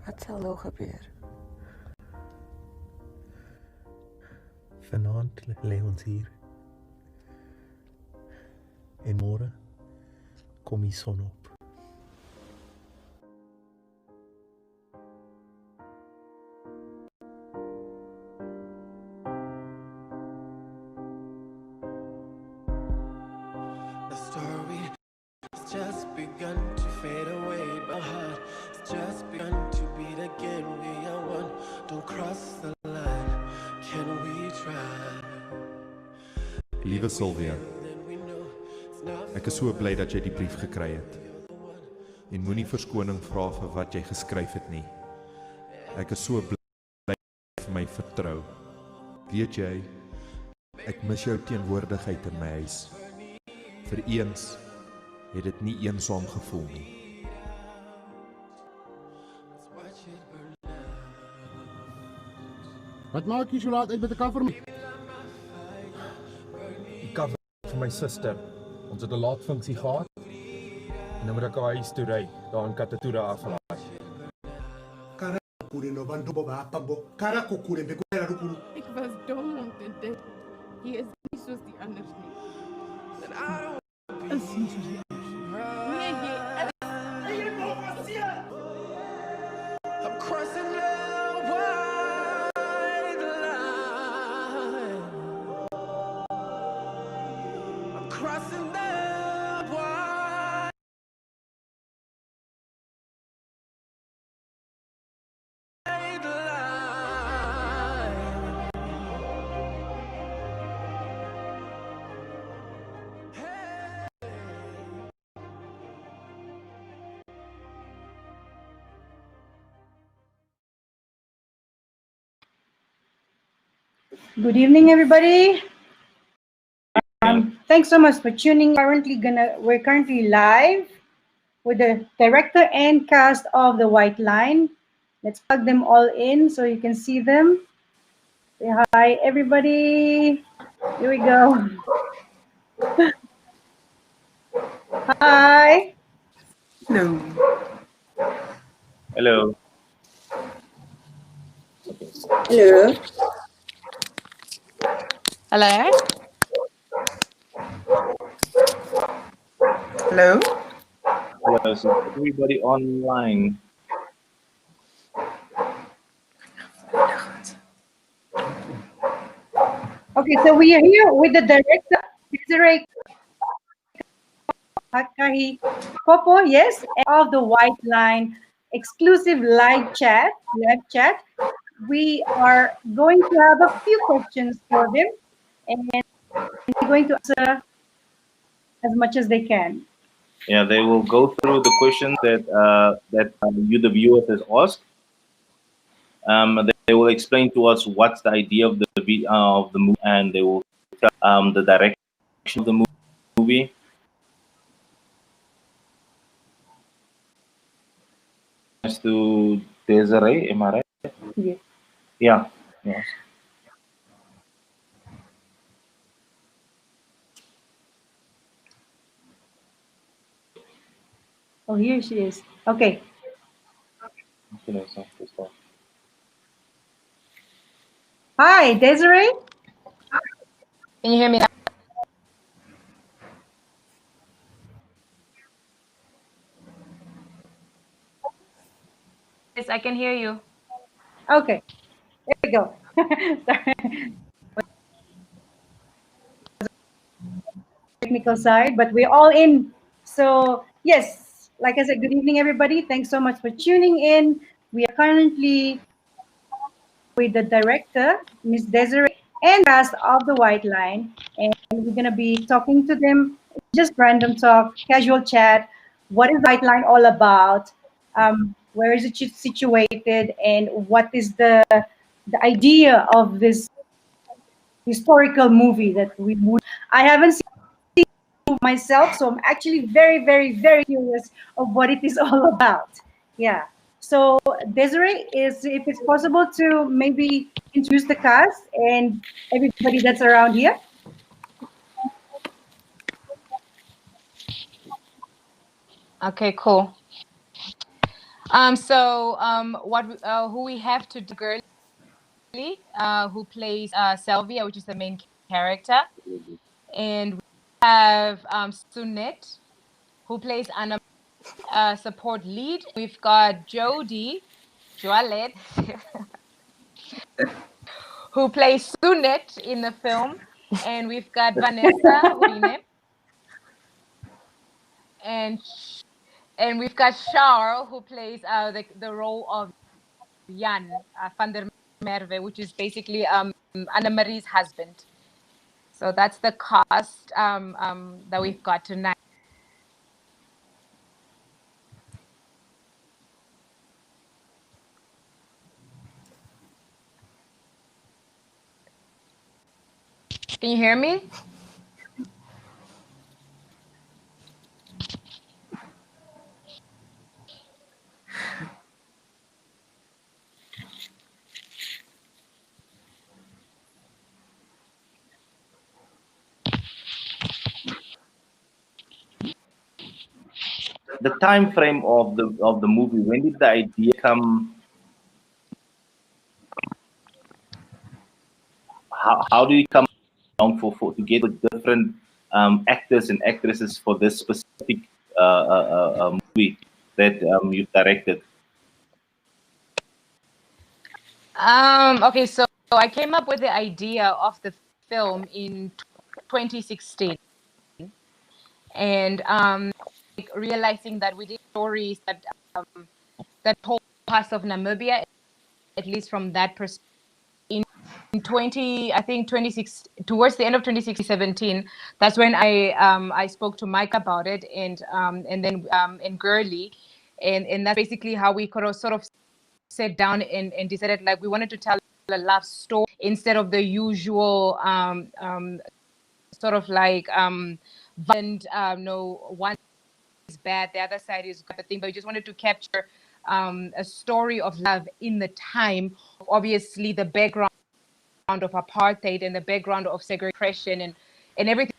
Wat sal nou gebeur? Vanaand lê ons hier. En môre kom die son op. Liewe Sylvia, ek is so bly dat jy die brief gekry het. En moenie verskoning vra vir wat jy geskryf het nie. Ek is so bly dat jy vir my vertrou. Weet jy, ek mis jou teenwoordigheid in my huis. Vir eens het dit nie eensaam gevoel nie. Wat maak jy so laat uit met 'n kaffer? Die cover vir my suster. Ons het 'n laatfunksie gehad. En nou moet ek haar huis toe ry, daar in Kamatoto aflaai. Ik was dom om te denken, hij is niet zoals die anders niet. Is niet zoals die anders. Nee, I'm crossing the white line. I'm crossing the white line. Good evening, everybody. Thanks so much for tuning. We're currently live with the director and cast of The White Line. Let's plug them all in so you can see them. Say hi, everybody. Here we go. Hi. Hello. Hello. Hello. Hello? Hello. Hello. So everybody online. Okay, so we are here with the director, Desiree Kahikopo, yes, of The White Line exclusive live chat. We are going to have a few questions for them, and they're going to answer as much as they can. Yeah, they will go through the questions that you, the viewers, has asked. They will explain to us what's the idea of the movie, and they will tell the direction of the movie. As to Desiree, am I right? Yes. Yeah. Yes. Oh, here she is. Okay. Hi, Desiree. Can you hear me now? Yes, I can hear you. Okay, there we go. Sorry. Technical side, but we're all in. So yes, like I said, good evening, everybody. Thanks so much for tuning in. We are currently with the director, Miss Desiree, and cast of The White Line, and we're gonna be talking to them, just random talk, casual chat. What is The White Line all about? Where is it situated, and what is the idea of this historical movie that we would? I haven't seen it myself, so I'm actually very, very, very curious of what it is all about. Yeah. So Desiree, if it's possible to maybe introduce the cast and everybody that's around here. Okay, cool. Who we have to do girly, who plays Sylvia, which is the main character, and we have Sunet, who plays Anna, support lead. We've got Joalette, who plays Sunet in the film, and we've got Vanessa, and we've got Charl, who plays the role of Jan van der Merwe, which is basically Anna Marie's husband. So that's the cast that we've got tonight. Can you hear me? The time frame of the movie. When did the idea come? How do you come along to get different actors and actresses for this specific movie that you've directed? Okay, so I came up with the idea of the film in 2016, and realizing that we did stories that told parts of Namibia, at least from that perspective. In 26 towards the end of 2017, that's when I spoke to Mike about it, and then in Girly, and that's basically how we could have sort of sat down and decided, like, we wanted to tell a love story instead of the usual sort of like violent, no, one is bad, the other side is good thing, but we just wanted to capture a story of love in the time, obviously the background of apartheid and the background of segregation and everything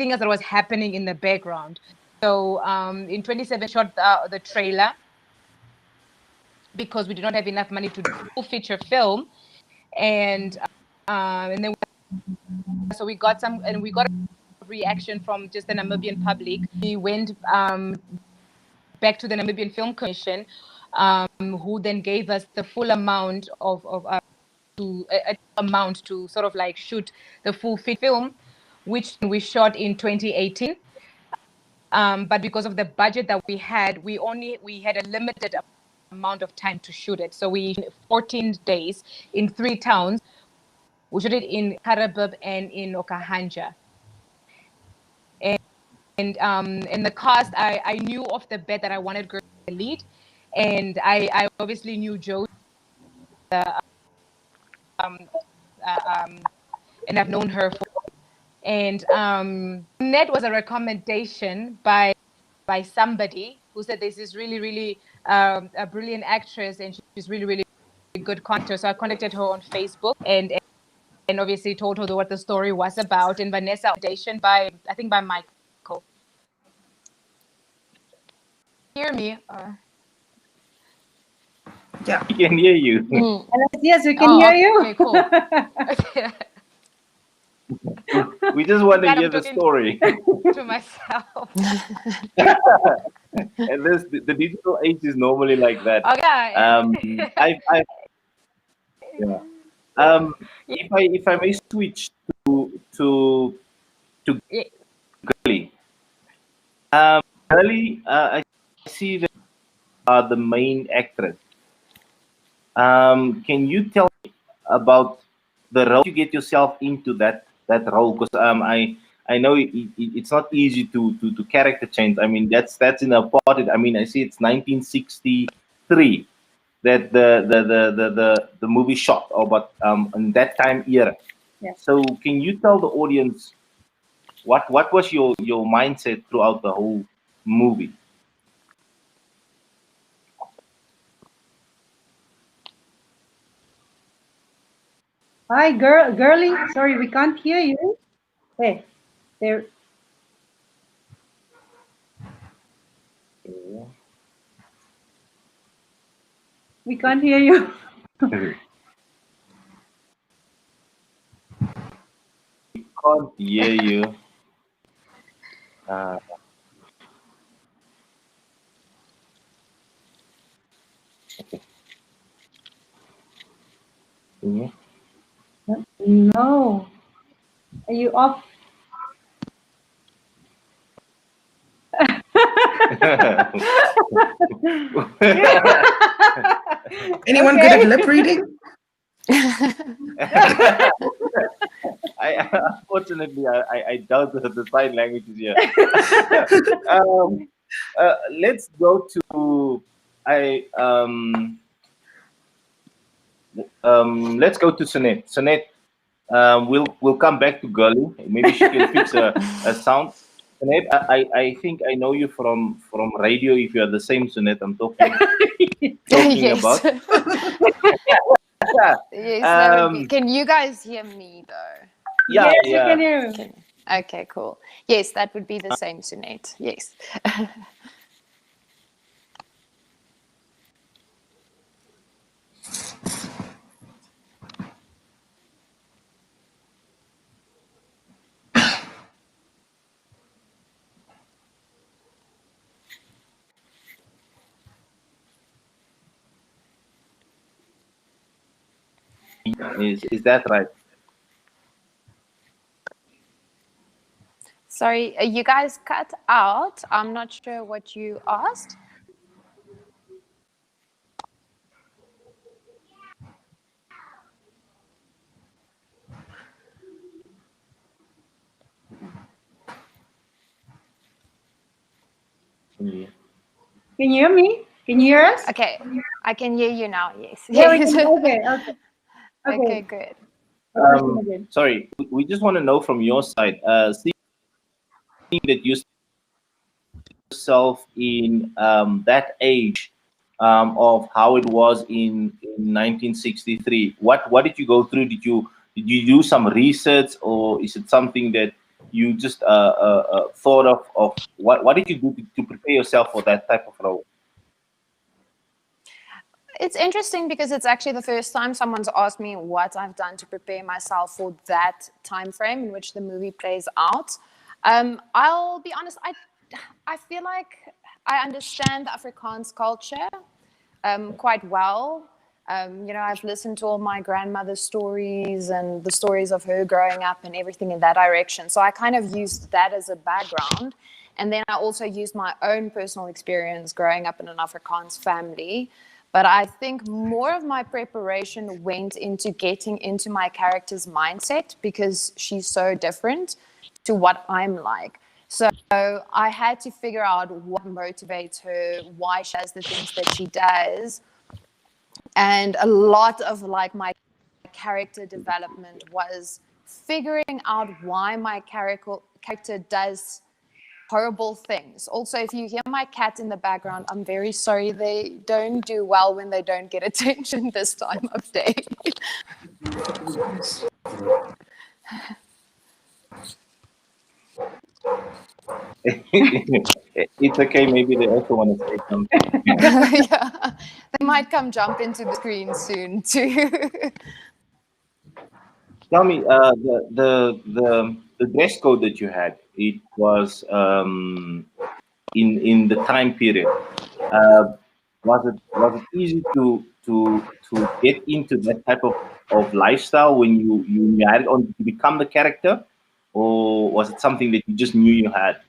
else that was happening in the background. So in 2017, shot the trailer because we did not have enough money to do a full feature film, and then so we got a reaction from just the Namibian public. We went back to the Namibian Film Commission, who then gave us the full amount amount to sort of like shoot the full film, which we shot in 2018. But because of the budget that we had, we had a limited amount of time to shoot it. So we 14 days in 3 towns. We shot it in Karabub and in Okahanja. And the cast, I knew off the bat that I wanted girl to lead, and I obviously knew Joe. And I've known her for, and Ned was a recommendation by somebody who said this is really a brilliant actress and she's really good content. So I contacted her on Facebook and obviously told her what the story was about. And Vanessa recommendation by Michael. Hear me? Yeah. We can hear you. Yes, we can hear you. Okay, cool. We just want to hear the story. To myself. And the digital age is normally like that. Okay. If I may switch to Girly. Girly, I see that the main actress. Can you tell me about the role you get yourself into that role? Because I know it's not easy to character change. I mean, that's in a part. I mean, I see it's 1963 that the movie shot, but in that time era. Yes. So can you tell the audience what was your mindset throughout the whole movie? Hi, Girly. Sorry, we can't hear you. Hey, there. We can't hear you. Can't hear you. Okay. Yeah. No. Are you off? Anyone good at lip reading? Unfortunately, I doubt that the sign language is here. Let's go to let's go to Sunet. Sunet, we'll come back to Gully. Maybe she can fix a sound. Sunet, I think I know you from radio. If you are the same Sunet I'm talking Yes. about. Yes, that would be. Can you guys hear me though? Yeah, Yes, yeah. we can hear you. Okay, cool. Yes, that would be the same Sunet. Yes. Is that right? Sorry, you guys cut out. I'm not sure what you asked. Yeah. Can you hear me? Can you hear us? Okay, I can hear you now. Yes. Yeah, we Yes. can. Okay. Okay, good. Sorry, we just want to know from your side, seeing that you yourself in that age of how it was in 1963. What did you go through? Did you do some research, or is it something that you just thought of? What did you do to prepare yourself for that type of role? It's interesting because it's actually the first time someone's asked me what I've done to prepare myself for that time frame in which the movie plays out. I'll be honest, I feel like I understand the Afrikaans culture quite well. I've listened to all my grandmother's stories and the stories of her growing up and everything in that direction. So I kind of used that as a background. And then I also used my own personal experience growing up in an Afrikaans family. But I think more of my preparation went into getting into my character's mindset because she's so different to what I'm like. So I had to figure out what motivates her, why she does the things that she does. And a lot of like my character development was figuring out why my character does horrible things. Also, if you hear my cat in the background, I'm very sorry. They don't do well when they don't get attention this time of day. It's okay. Maybe they also want to say something. Yeah, they might come jump into the screen soon too. Tell me, the dress code that you had, it was in the time period. Was it easy to get into that type of lifestyle when you had it on to become the character, or was it something that you just knew you had?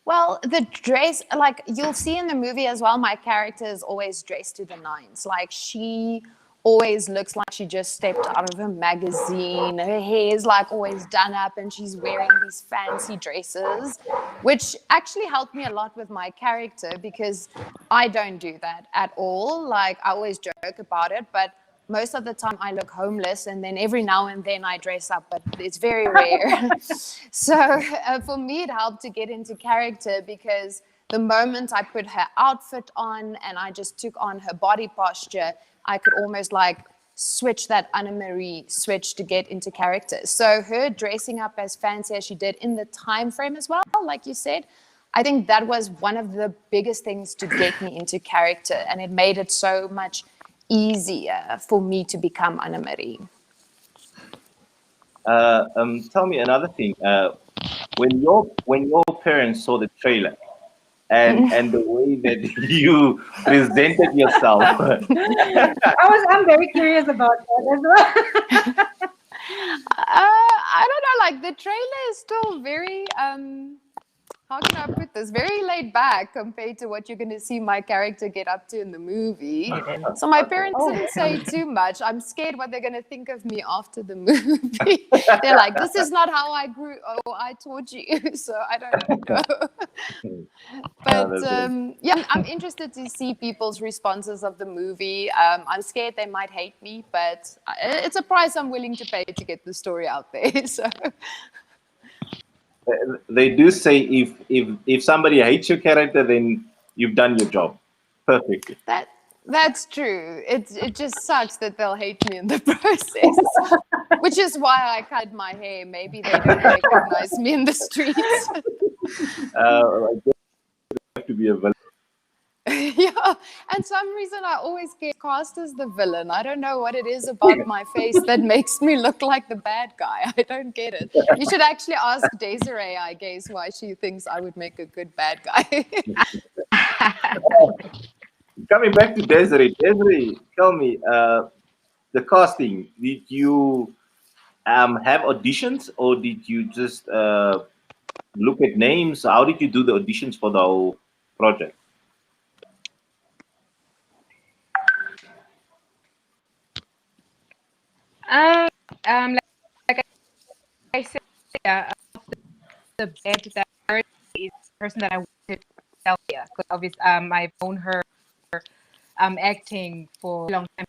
Well, the dress, like you'll see in the movie as well, my character is always dressed to the nines. Like she always looks like she just stepped out of a magazine. Her hair is like always done up and she's wearing these fancy dresses, which actually helped me a lot with my character because I don't do that at all. Like I always joke about it, but most of the time I look homeless and then every now and then I dress up, but it's very rare. So for me, it helped to get into character because the moment I put her outfit on and I just took on her body posture, I could almost like switch that Anna Marie switch to get into character. So her dressing up as fancy as she did in the time frame as well, like you said, I think that was one of the biggest things to get me into character, and it made it so much easier for me to become Anna Marie. Tell me another thing. When your parents saw the trailer and the way that you presented yourself, I'm very curious about that as well. I don't know, like the trailer is still very, how can I put this? Very laid back compared to what you're going to see my character get up to in the movie. So my parents didn't say too much. I'm scared what they're going to think of me after the movie. They're like, this is not how I grew. Oh, I taught you. So I don't know. But yeah, I'm interested to see people's responses of the movie. I'm scared they might hate me, but it's a price I'm willing to pay to get the story out there. So. they do say if somebody hates your character, then you've done your job perfectly. That's true. It just sucks that they'll hate me in the process, which is why I cut my hair. Maybe they don't recognize me in the streets. I have to be a villain. Yeah, and some reason I always get cast as the villain. I don't know what it is about my face that makes me look like the bad guy. I don't get it. You should actually ask Desiree, I guess, why she thinks I would make a good bad guy. Coming back to Desiree. Desiree, tell me, the casting, did you have auditions, or did you just look at names? How did you do the auditions for the whole project? Like I said, the bed that is the person that I wanted to tell you, because obviously I've known her acting for a long time,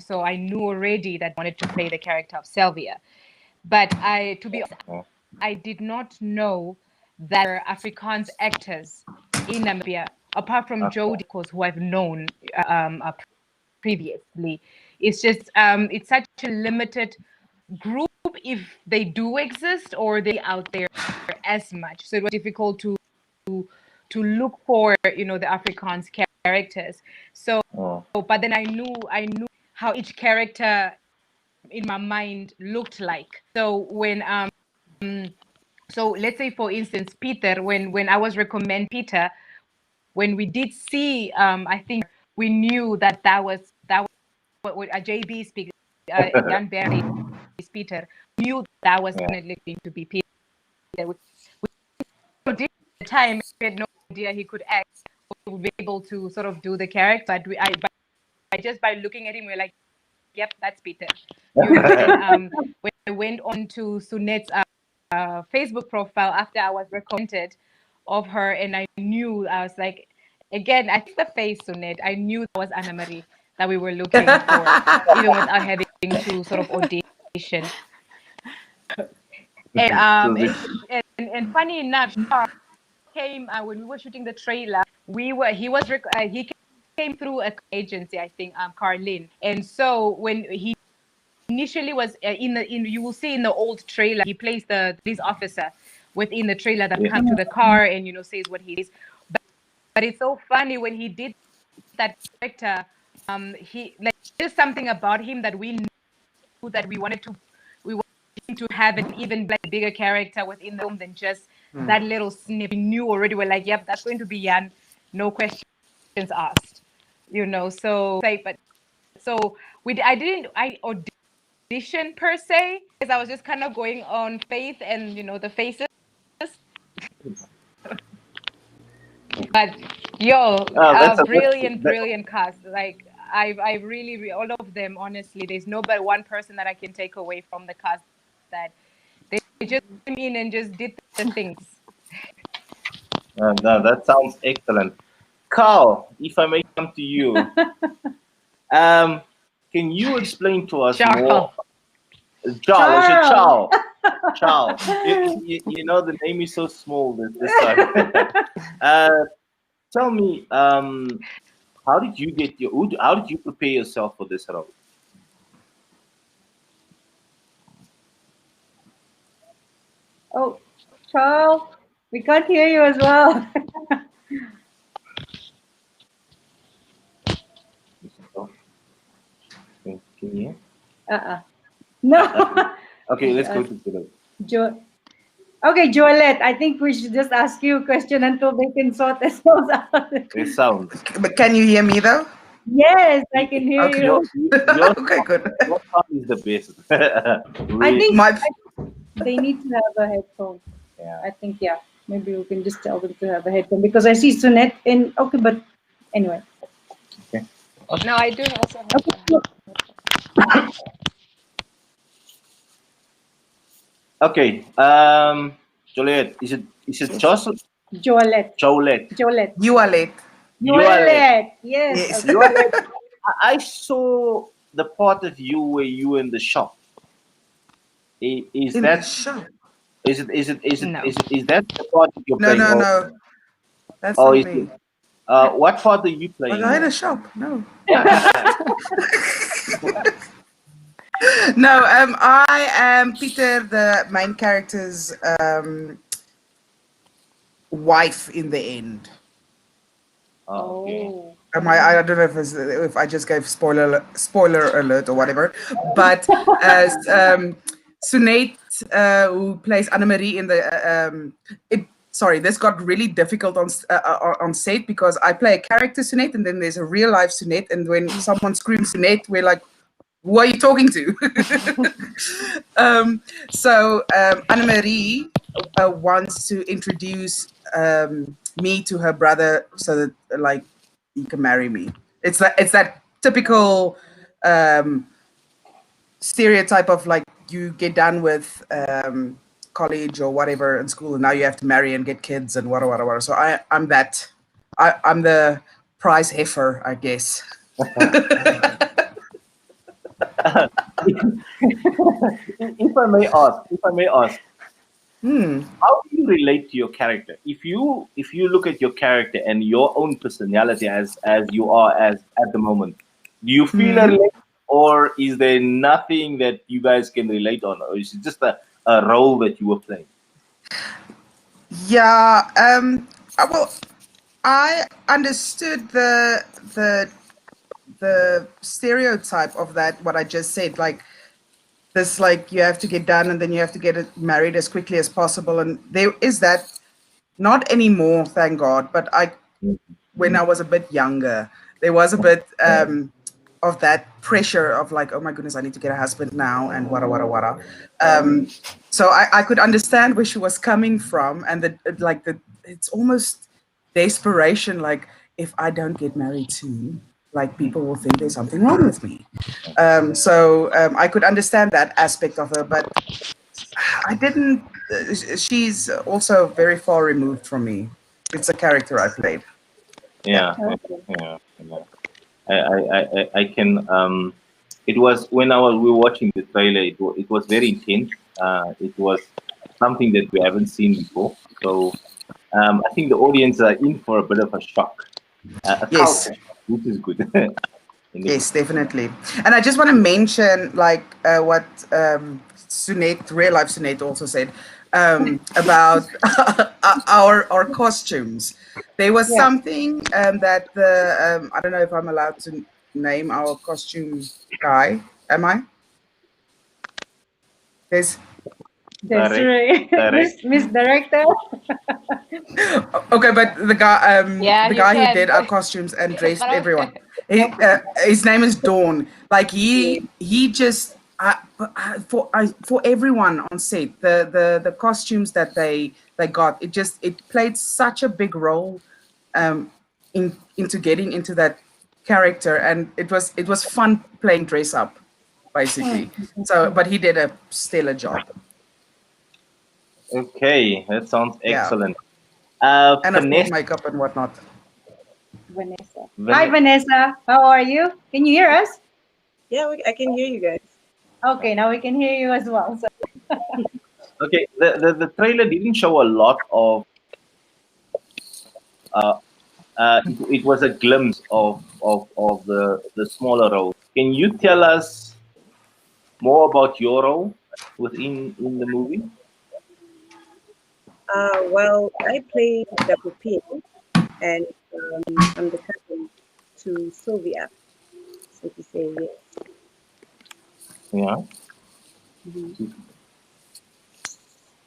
so I knew already that I wanted to play the character of Sylvia. But to be honest, I did not know that there are Afrikaans actors in Namibia, apart from Jodie, of course, who I've known previously. It's just it's such a limited group, if they do exist, or they out there as much. So it was difficult to look for, the Afrikaans characters. So, but then I knew how each character in my mind looked like. So when so let's say, for instance, Peter, when I was recommend Peter, when we did see, I think we knew that was what a JB speaks, Jan-Barend is Peter. Knew that was definitely going to be Peter. We did at the time, we had no idea he could act or would be able to sort of do the character. But just by looking at him, we're like, yep, that's Peter. And, when I went on to Sunet's Facebook profile after I was recommended of her, and I knew, I was like, again, I think the face, Sunet, I knew that was Anna Marie that we were looking for, even without having to sort of audition. And funny enough, Charl came when we were shooting the trailer. He came through an agency, I think, Carlin. And so when he initially was you will see in the old trailer, he plays the police officer within the trailer that comes to the car and says what he is. But it's so funny when he did that character. He there's something about him that we knew that we wanted him to have an even bigger character within the film than just that little snip. We knew already. We're like, yep, that's going to be Jan, no questions asked. So I audition per se, because I was just kind of going on faith and the faces. But brilliant cast. Like I really all of them, honestly, there's no but one person that I can take away from the cast that they just came in and just did the things. No, that sounds excellent. Carl, if I may come to you, can you explain to us more? Charl. The name is so small this time. Tell me, how did you prepare yourself for this role? Oh, Charl, We can't hear you as well. Can you hear? No. Okay, let's go to the Okay, Joalette, I think we should just ask you a question until they can sort themselves out. the sound. But can you hear me though? Yes, I can hear Okay. you. Okay, good. Your sound is the best. I think My they need to have a headphone. Yeah. I think, yeah. Maybe we can just tell them to have a headphone because I see Sunet in. Okay, but anyway. No, I do also have. Okay. Joalette, is it Joalette. Joalette. you are late. Joalette. Yes. Yes. Okay. Joalette, I saw the part of you where you were in the shop. Is In that the shop. is it No. is that the part that you're No, playing? no. That's Oh, not is me. it? What part are you playing? Was I in a shop? No. No, I am Peter, the main character's wife in the end. Oh, okay. I don't know if I just gave spoiler alert or whatever, but as Sunet, who plays Anne-Marie in the sorry, this got really difficult on set because I play a character Sunet and then there's a real life Sunet, and when someone screams Sunet, we're like, who are you talking to? So Anne-Marie wants to introduce me to her brother so that like he can marry me. It's that typical stereotype of like you get done with college or whatever in school and now you have to marry and get kids and whatever. So I'm the prize heifer, I guess. If I may ask, how do you relate to your character? If you look at your character and your own personality as you are at the moment, do you feel a relate, or is there nothing that you guys can relate on, or is it just a role that you were playing? Yeah. Well, I understood the stereotype of that, what I just said, like this, like you have to get done and then you have to get married as quickly as possible. And there is that, not anymore, thank God. But when I was a bit younger, there was a bit of that pressure of like, oh my goodness, I need to get a husband now and wada. So I could understand where she was coming from, and it's almost desperation, like if I don't get married soon, like people will think there's something wrong with me. So I could understand that aspect of her, but I didn't. She's also very far removed from me. It's a character I played. Yeah. I can. It was when we were watching the trailer. It was very intense. It was something that we haven't seen before. So I think the audience are in for a bit of a shock. Yes. Which is good. Yes, definitely. And I just want to mention like what Sunet, real life Sunet, also said about our costumes. There was something that I don't know if I'm allowed to name our costume guy. Am I? There's Desiree. Miss Director. Okay, but the guy the guy who did our costumes and dressed everyone. His name is Dawn. Like he just for everyone on set, the costumes that they got, it played such a big role into getting into that character, and it was fun playing dress up, basically. So, but he did a stellar job. Okay, that sounds excellent. And of Vanessa. course, makeup and whatnot. Vanessa. Hi, Vanessa. How are you? Can you hear us? Yeah, I can hear you guys. Okay, now we can hear you as well. So. Okay, the trailer didn't show a lot of. It was a glimpse of the smaller role. Can you tell us more about your role in the movie? Well, I play double P, and I'm the cousin to Sylvia, so to say, yes. Yeah. Mhm.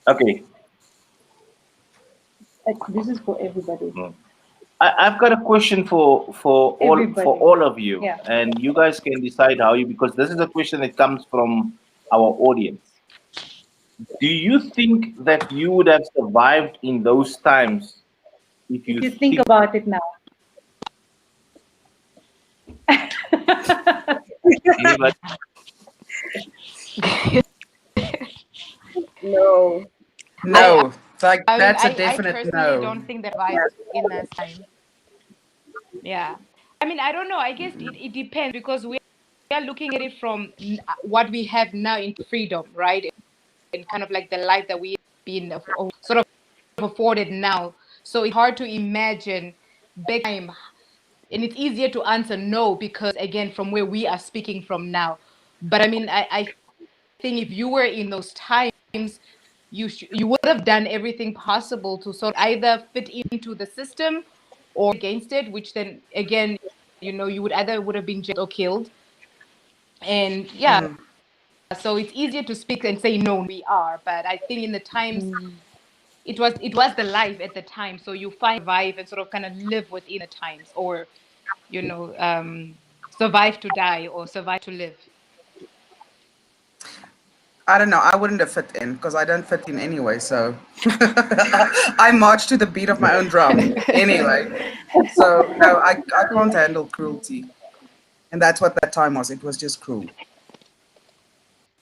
Okay. This is for everybody. I've got a question for Everybody. all of you, Yeah. and you guys can decide how you, because this is a question that comes from our audience. Do you think that you would have survived in those times if If you you think about it now. anybody? No. No, like I mean, that's a I definite personally no. don't think that vibes in that time. Yeah. I mean, I don't know. I guess it depends because we are looking at it from what we have now in freedom, right? And kind of like the life that we've been sort of afforded now. So it's hard to imagine back time. And it's easier to answer no because, again, from where we are speaking from now. But I mean, I think if you were in those times, you would have done everything possible to sort of either fit into the system or against it, which then again, you would either would have been jailed or killed. And yeah, so it's easier to speak and say no, we are. But I think in the times it was the life at the time. So you find survive and sort of kind of live within the times, or survive to die or survive to live. I don't know. I wouldn't have fit in because I don't fit in anyway. So I march to the beat of my own drum anyway. So no, I can't handle cruelty, and that's what that time was. It was just cruel.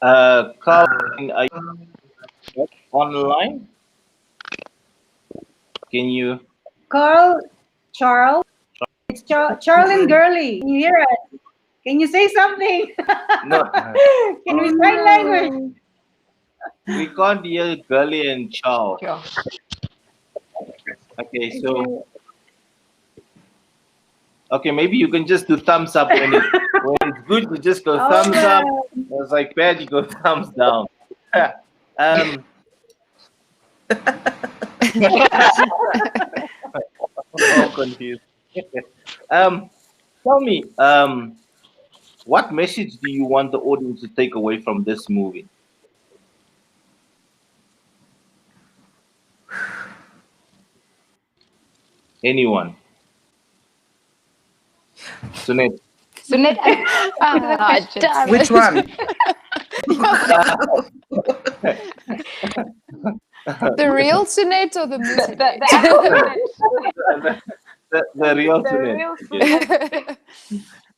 Carl, are you online? Can you? Carl, Charl, it's Charl and Girly. Can you hear us? Can you say something? No, Can we sign language? we can't hear Gully and Charl. Sure. Okay, so maybe you can just do thumbs up when it's good. You just go thumbs up. When it's like bad, you go thumbs down. All confused. Tell me, what message do you want the audience to take away from this movie? Anyone? Sunet. Sunet, Which one? The real Sunet or the movie? The real Sunet.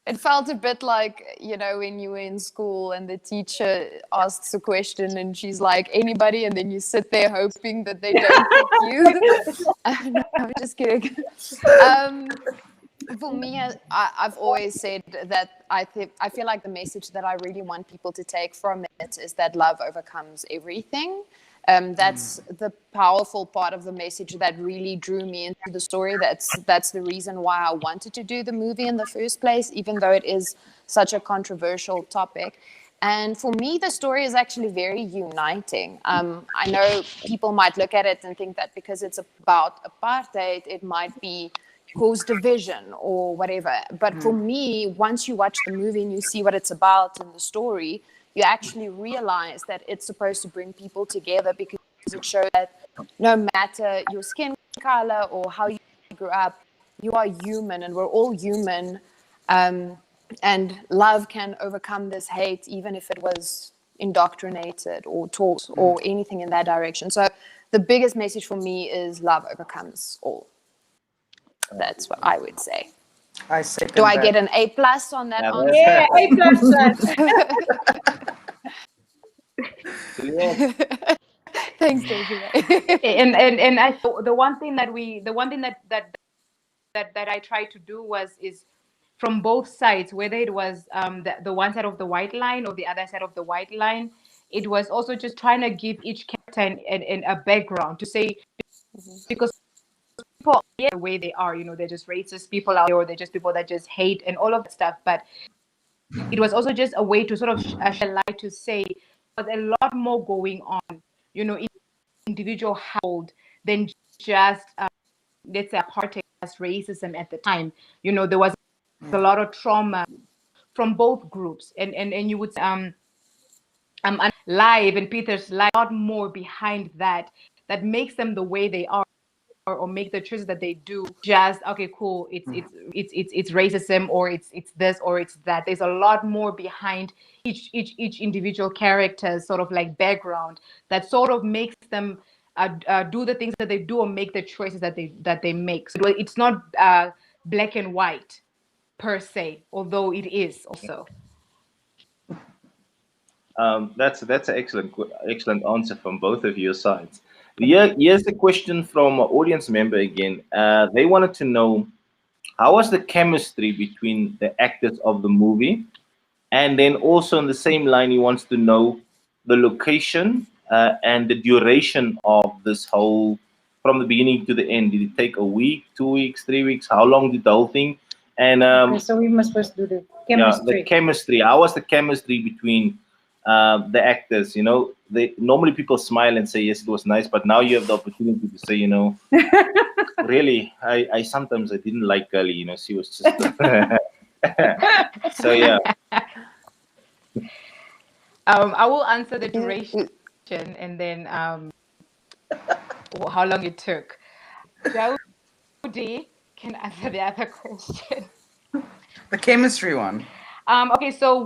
It felt a bit like, when you were in school and the teacher asks a question and she's like, anybody? And then you sit there hoping that they don't pick you. No, I'm just kidding. For me, I've always said that I feel like the message that I really want people to take from it is that love overcomes everything. That's the powerful part of the message that really drew me into the story. That's the reason why I wanted to do the movie in the first place, even though it is such a controversial topic. And for me, the story is actually very uniting. I know people might look at it and think that because it's about apartheid, it might be cause division or whatever. But for me, once you watch the movie and you see what it's about in the story, you actually realize that it's supposed to bring people together because it shows that no matter your skin color or how you grew up, you are human and we're all human. And love can overcome this hate, even if it was indoctrinated or taught or anything in that direction. So the biggest message for me is love overcomes all. That's what I would say. I second Do I that. get an A+ on that answer? Yeah, A++. Thanks, Desiree. and I thought the one thing that I tried to do is from both sides, whether it was the one side of the white line or the other side of the white line, it was also just trying to give each character and a background to say, because people the way they are, they're just racist people out there, or they're just people that just hate and all of that stuff. But it was also just a way to sort of shed light to say there's a lot more going on, in individual household than just let's say apartheid, racism at the time. You know, there was a lot of trauma from both groups, and you would live and Peter's life, a lot more behind that makes them the way they are, or make the choices that they do. Just okay, cool. It's racism, or it's this, or it's that. There's a lot more behind each individual character's sort of like background that sort of makes them do the things that they do, or make the choices that they make. So it's not black and white per se, although it is also. That's an excellent answer from both of your sides. Here's a question from an audience member again. They wanted to know, how was the chemistry between the actors of the movie? And then also on the same line, he wants to know the location and the duration of this whole, from the beginning to the end. Did it take a week, 2 weeks, 3 weeks? How long did the whole thing? And Okay, so we must first do the chemistry. yeah, the chemistry. How was the chemistry between the actors? You know, normally people smile and say, yes, it was nice, but now you have the opportunity to say, you know, really, I sometimes I didn't like Gully, you know, she was just so yeah. I will answer the duration and then how long it took. Jody can answer the other question. The chemistry one. Okay, so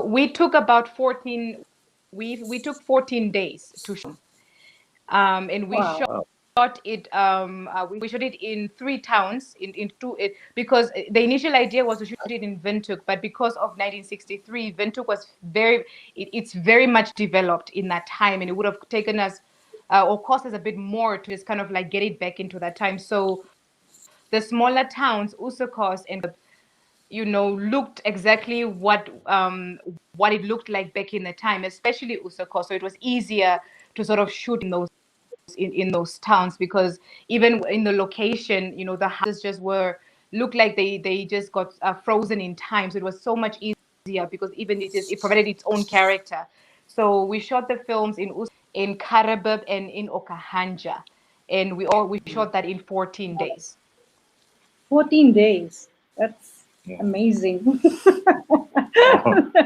we took about 14. We took 14 days to shoot, and we shot it. We shot it in 3 towns because the initial idea was to shoot it in Windhoek, but because of 1963, Windhoek was it's very much developed in that time, and it would have taken us or cost us a bit more to just kind of like get it back into that time. So the smaller towns, Usakos and looked exactly what it looked like back in the time, especially Usakos. So it was easier to sort of shoot in those towns, because even in the location, the houses just looked like they just got frozen in time. So it was so much easier, because even it provided its own character. So we shot the films in Karabib and in Okahanja, and we shot that in 14 days. 14 days. That's amazing.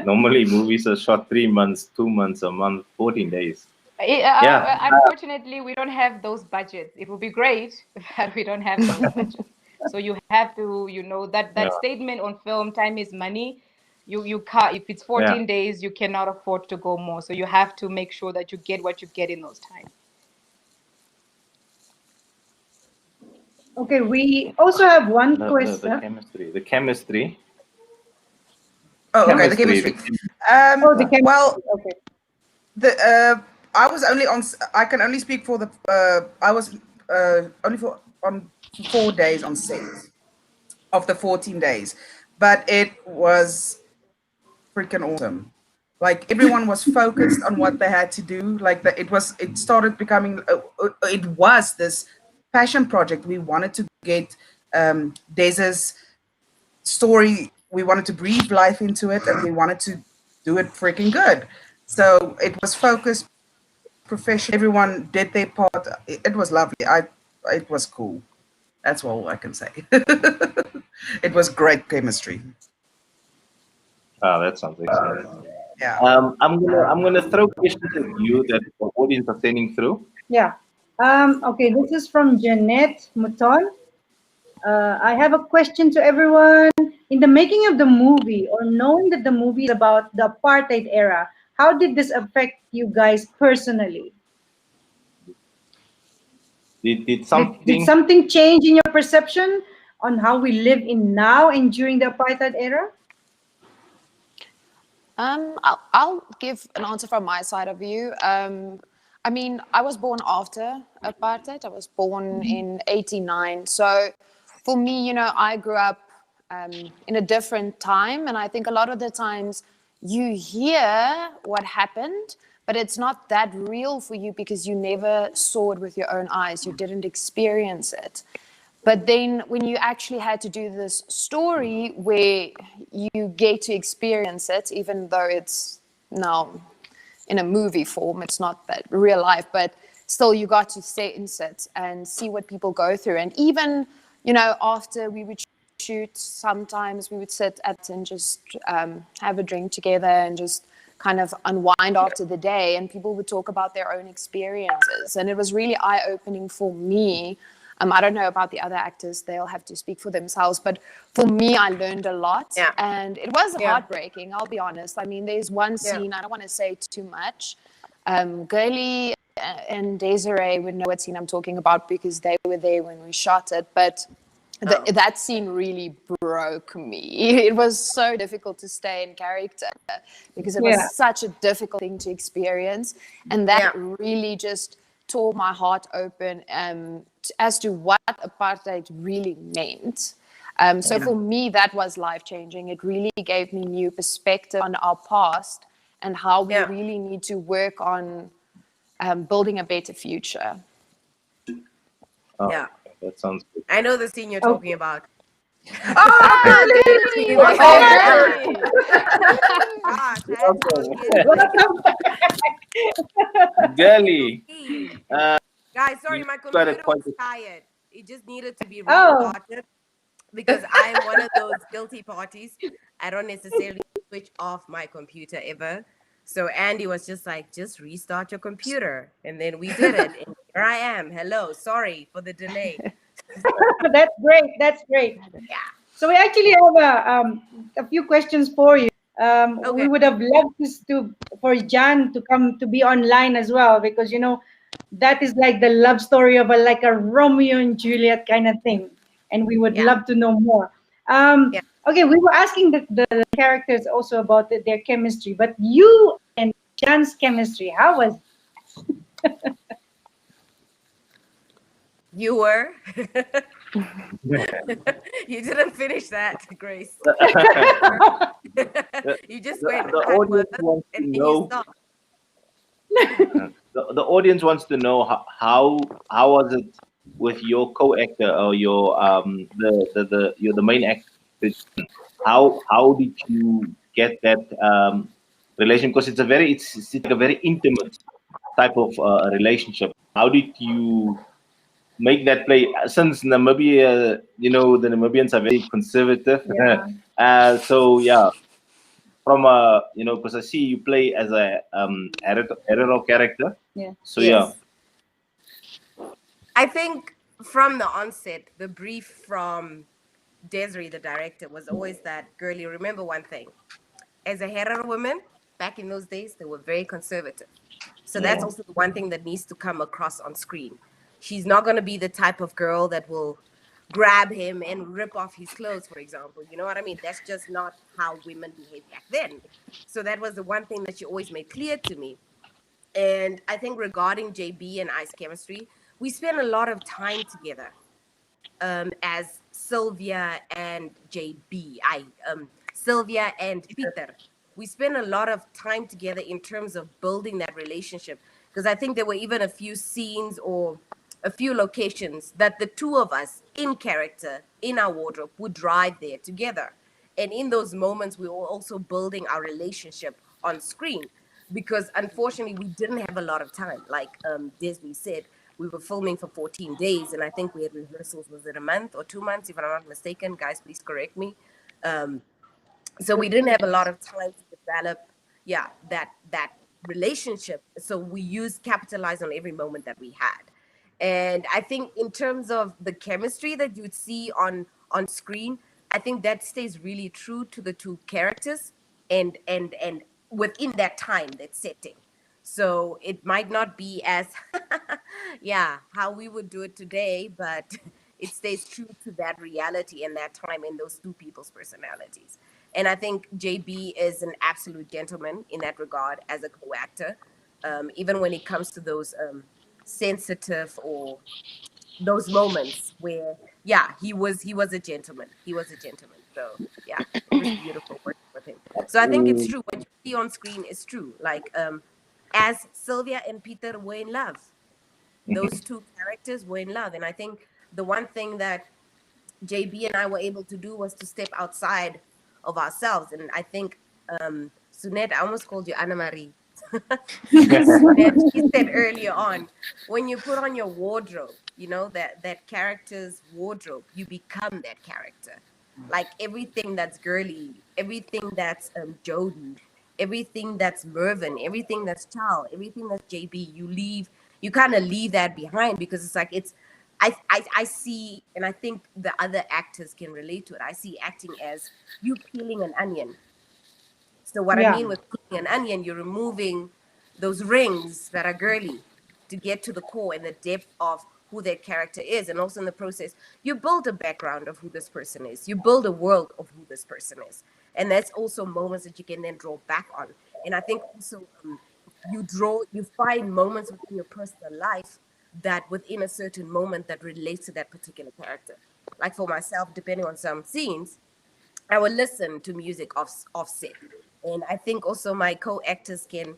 Normally movies are shot 3 months, 2 months, a month, 14 days. Unfortunately, we don't have those budgets. It would be great, but we don't have those budgets. So you have to, that statement on film, time is money. You can't, if it's 14 days, you cannot afford to go more. So you have to make sure that you get what you get in those times. Okay, we also have one question. The chemistry. Oh, okay, the chemistry. The chemistry. Well, okay. I can only speak for I was only on 4 days on set of the 14 days, but it was freaking awesome. Like, everyone was focused on what they had to do. Like, it started becoming, it was this passion project. We wanted to get Desiree's story. We wanted to breathe life into it, and we wanted to do it freaking good. So it was focused, professional. Everyone did their part. It was lovely. It was cool. That's all I can say. It was great chemistry. Oh, that sounds excellent. Yeah. I'm gonna throw questions at you that the audience are sending through. Yeah. Okay, this is from Jeanette Mouton. I have a question to everyone. In the making of the movie, or knowing that the movie is about the apartheid era, how did this affect you guys personally? Did something change in your perception on how we live in now and during the apartheid era? I'll give an answer from my side of view. I mean, I was born after apartheid. I was born in 89. So for me, I grew up in a different time. And I think a lot of the times you hear what happened, but it's not that real for you because you never saw it with your own eyes. You didn't experience it. But then when you actually had to do this story where you get to experience it, even though it's now in a movie form, it's not that real life, but still you got to sit and see what people go through. And even, you know, after we would shoot, sometimes we would sit and just have a drink together and just kind of unwind after the day, and people would talk about their own experiences. And it was really eye-opening for me. I don't know about the other actors, they'll have to speak for themselves, but for me, I learned a lot. Yeah. And it was heartbreaking, I'll be honest. I mean, there's one scene, I don't want to say too much. Girlie and Desiree would know what scene I'm talking about because they were there when we shot it. But that scene really broke me. It was so difficult to stay in character because it was such a difficult thing to experience. And that really just tore my heart open as to what apartheid really meant. So for me, that was life-changing. It really gave me new perspective on our past and how we really need to work on building a better future. Yeah. That sounds good. I know the scene you're talking about. Girlie. Guys, sorry, my got computer a point was tired. It just needed to be restarted because I'm one of those guilty parties. I don't necessarily switch off my computer ever. So Andy was just like, just restart your computer. And then we did it. And here I am. Hello. Sorry for the delay. That's great. That's great. Yeah. So we actually have a few questions for you. We would have loved for Jan to come to be online as well, because, you know, that is like the love story of like a Romeo and Juliet kind of thing. And we would love to know more. Okay, we were asking the characters also about their chemistry, but you and Jan's chemistry, how was it? You were. You didn't finish that, Grace. You just went. The audience wants to know. The audience wants to know how was it with your co-actor or your the main actor? How did you get that relation? Because it's like a very intimate type of relationship. How did you make that play? Since Namibia, you know, the Namibians are very conservative. So yeah, from you know, because I see you play as a editor character. Yeah. So yeah. I think from the onset, the brief from Desiree, the director, was always that, girlie, remember one thing. As a hetero woman, back in those days, they were very conservative. So that's also the one thing that needs to come across on screen. She's not going to be the type of girl that will grab him and rip off his clothes, for example. You know what I mean? That's just not how women behaved back then. So that was the one thing that she always made clear to me. And I think regarding JB and I's chemistry, we spent a lot of time together as Sylvia and JB. Sylvia and Peter. We spent a lot of time together in terms of building that relationship. Because I think there were even a few scenes or a few locations that the two of us in character, in our wardrobe, would drive there together. And in those moments, we were also building our relationship on screen. Because unfortunately, we didn't have a lot of time. Like Desmond said, we were filming for 14 days, and I think we had rehearsals, was it a month or 2 months, if I'm not mistaken? Guys, please correct me. So we didn't have a lot of time to develop, that relationship. So we capitalized on every moment that we had. And I think in terms of the chemistry that you'd see on screen, I think that stays really true to the two characters and within that time, that setting. So it might not be as, how we would do it today, but it stays true to that reality and that time and those two people's personalities. And I think JB is an absolute gentleman in that regard as a co-actor, even when it comes to those sensitive or those moments where, he was a gentleman. He was a gentleman. So yeah, it was beautiful working with him. So I think it's true. What you see on screen is true. Like as Sylvia and Peter were in love, those two characters were in love. And I think the one thing that JB and I were able to do was to step outside of ourselves. And I think Sunet, I almost called you Anna Marie. that she said earlier on, when you put on your wardrobe, you know, that character's wardrobe, you become that character. Like everything that's girly, everything that's Jody, everything that's Mervyn, everything that's Charl, everything that's JB, you kind of leave that behind, because it's like I see, and I think the other actors can relate to it. I see acting as you peeling an onion. So what I Yeah. mean with peeling an onion, you're removing those rings that are girly to get to the core and the depth of who that character is. And also in the process, you build a background of who this person is. You build a world of who this person is. And that's also moments that you can then draw back on. And I think also you find moments within your personal life that within a certain moment that relates to that particular character. Like for myself, depending on some scenes, I will listen to music offset. And I think also my co-actors can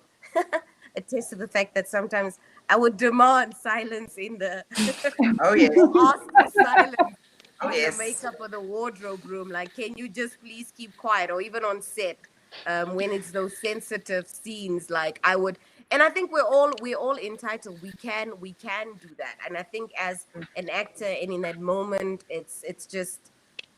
attest to the fact that sometimes I would demand silence in the Oh yes. or ask for silence Oh in yes. the makeup or the wardrobe room. Like, can you just please keep quiet? Or even on set, when it's those sensitive scenes, like I would. And I think we're all entitled. We can do that. And I think as an actor and in that moment, it's just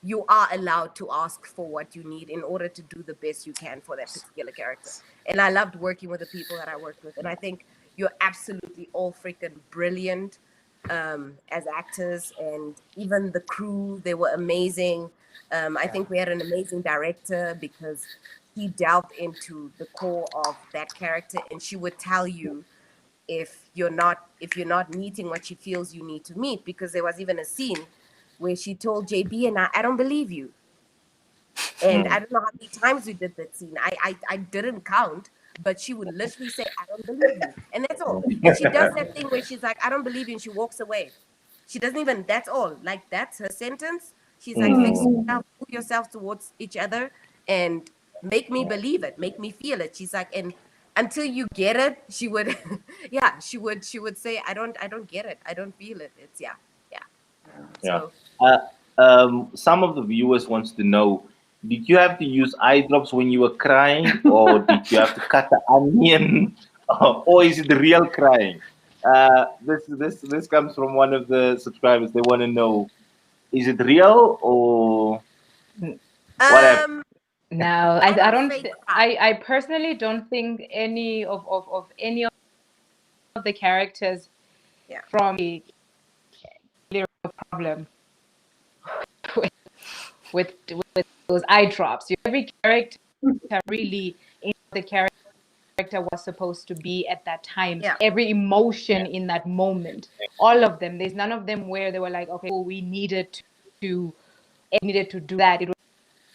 you are allowed to ask for what you need in order to do the best you can for that particular character. And I loved working with the people that I worked with. And I think you're absolutely all freaking brilliant as actors, and even the crew, they were amazing. I think we had an amazing director because he delved into the core of that character, and she would tell you if you're not meeting what she feels you need to meet, because there was even a scene where she told JB and I don't believe you. And I don't know how many times we did that scene. I didn't count, but she would literally say, I don't believe you. And that's all. And she does that thing where she's like, I don't believe you, and she walks away. She doesn't even, that's all. Like, that's her sentence. She's like, fix yourself, move yourself towards each other, and make me believe it, make me feel it. She's like, and until you get it, she would, yeah, she would say, I don't get it. I don't feel it. It's, yeah. Yeah. So, Some of the viewers wants to know, did you have to use eye drops when you were crying, or did you have to cut the onion, or is it real crying? This comes from one of the subscribers. They want to know, is it real or what happened? No, I don't. fake I personally don't think any of any of the characters Yeah. from the problem with those eye drops. Every character really in the character was supposed to be at that time. Yeah. Every emotion in that moment, all of them. There's none of them where they were like, okay, well, we needed to do that. It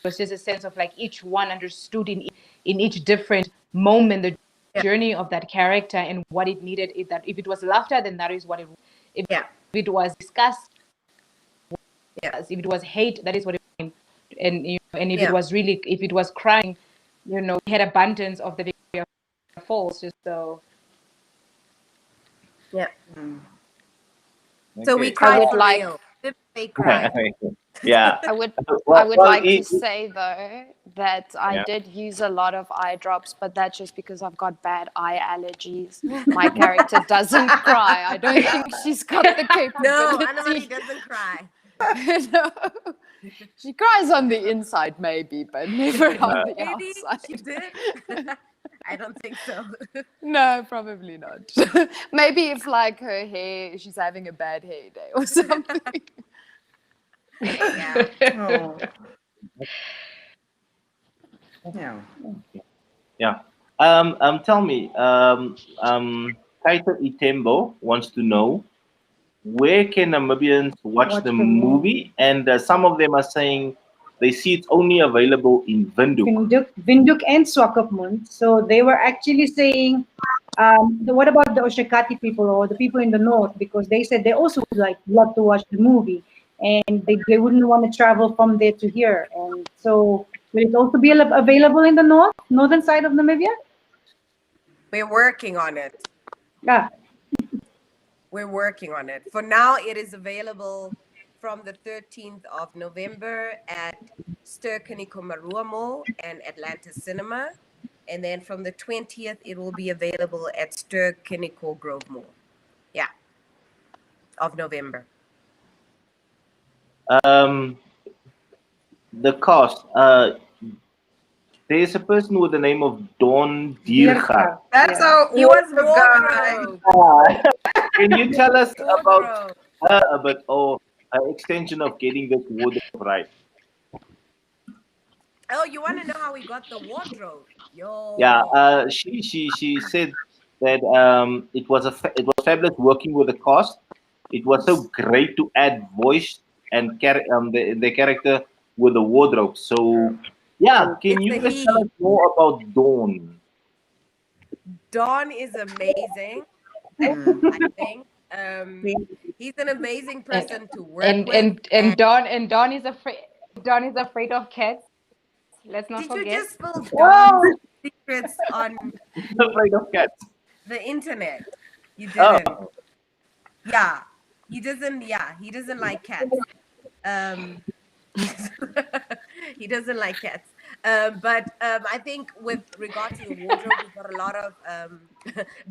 was just a sense of like each one understood in each different moment the journey of that character and what it needed. That if it was laughter, then that is what it. If it was disgust, if it was hate, that is what it was. And and if it was really, if it was crying, we had abundance of the Victoria Falls. Just so. Yeah. Okay. So we cried would for like- real. Didn't fake cry. Yeah. I would Well, like to it- say though that I did use a lot of eye drops, but that's just because I've got bad eye allergies. My character doesn't cry. I don't think she's got the capability. No, Anamani doesn't cry. No. She cries on the inside, maybe, but never on the Maybe outside. she did. I don't think so. No, probably not. Maybe if like her hair, she's having a bad hair day or something. Yeah. Oh. Yeah. Yeah. Tell me, Kaito Itembo wants to know, where can Namibians watch the movie? And some of them are saying they see it's only available in Windhoek. Windhoek and Swakopmund. So they were actually saying, what about the Oshakati people or the people in the north? Because they said they also would love to watch the movie, and they wouldn't want to travel from there to here. And so will it also be available in the northern side of Namibia? We're working on it. Yeah. We're working on it. For now, it is available from the 13th of November at Ster Kinekor Maerua Mall and Atlanta Cinema. And then from the 20th, it will be available at Ster Kinekor Grove Mall. Yeah, of November. The cast. There's a person with the name of Don Diergaard. That's Yeah. our He was wardrobe guy. wardrobe. Can you tell us about Wardrobe. her a bit, or an extension of getting this wardrobe right? Oh, you want to know how we got the wardrobe? Yo. Yeah, she said that it was fabulous working with the cast. It was so great to add voice and the character with the wardrobe. So yeah, can It's you the guys he. tell us more about Dawn? Dawn is amazing. I think he's an amazing person to work with. And Don is afraid. Don is afraid of cats. Let's not Did forget. you just spill Whoa. Dawn's secrets on Afraid of cats. the internet? You didn't. Oh, Yeah, he doesn't. Yeah, he doesn't like cats. He doesn't like cats. But I think with regard to the wardrobe, we got a lot of.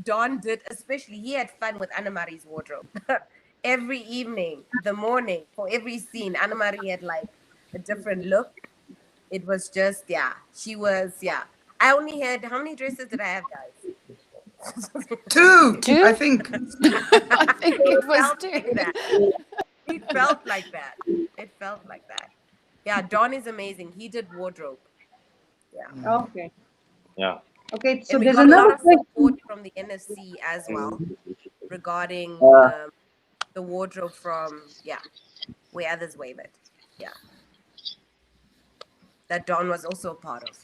Don did, especially he had fun with Anna-Marie's wardrobe. Every evening, the morning, for every scene, Anna-Marie had like a different look. It was just, yeah, she was, yeah. I only had, how many dresses did I have, guys? Two, Two? I think. I think it was felt two. like that. It felt like that. It felt like that. Yeah, Don is amazing. He did wardrobe. Yeah. Okay. yeah. Okay, so And we there's got a lot another of question. support from the NFC as well regarding the wardrobe from, yeah, where others wave it. Yeah. That Don was also a part of.